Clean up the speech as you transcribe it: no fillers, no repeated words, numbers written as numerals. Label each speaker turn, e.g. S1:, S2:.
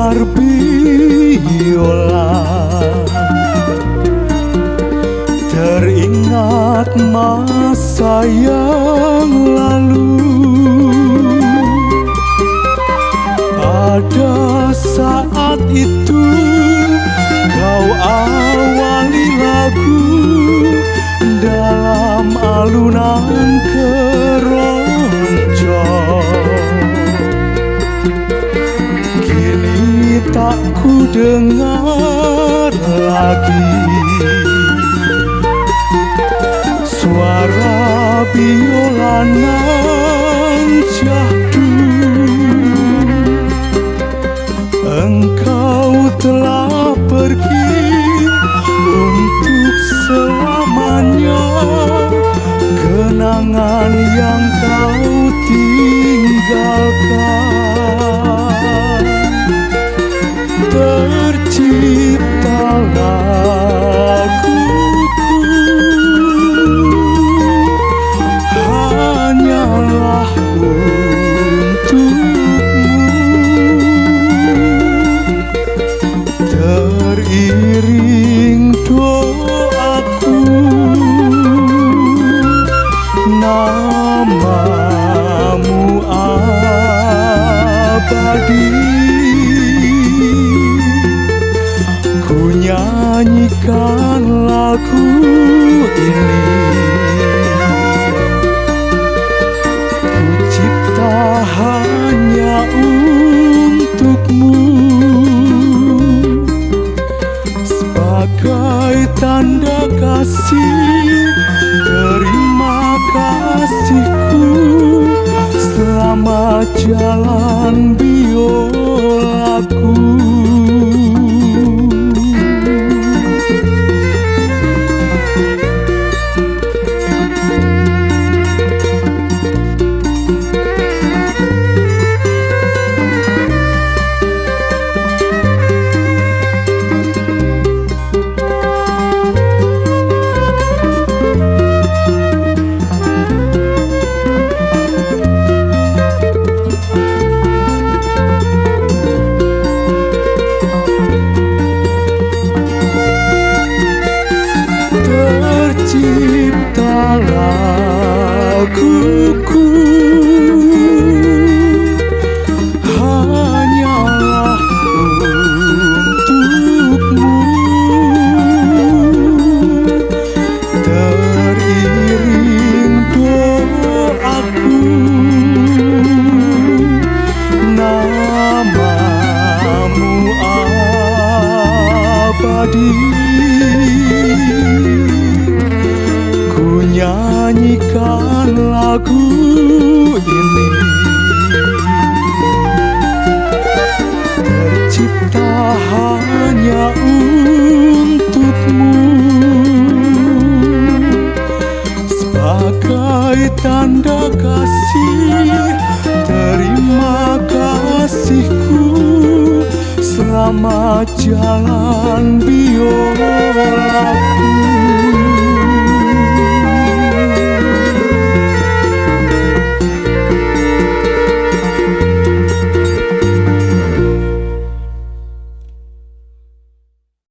S1: gitar biola. Teringat masa yang lalu, pada saat itu kau awali lagu dalam alunan keroncong. Kini tak ku dengar lagi suara biola nan syahdu. Engkau telah pergi untuk selamanya. Kenangan yang kau tinggalkan, terciptalah laguku hanyalah untukmu. Teriring doaku, namamu abadi. Ku nyanyikan lagu ini, ku cipta hanya untukmu. Sebagai tanda kasih, terima kasihku. Selamat jalan biolaku. Terciptalah laguku hanyalah untukmu. Teriring doaku, namamu abadi. Nyanyikan lagu ini, tercipta hanya untukmu. Sebagai tanda kasih, terima kasihku. Selamat jalan biolaku.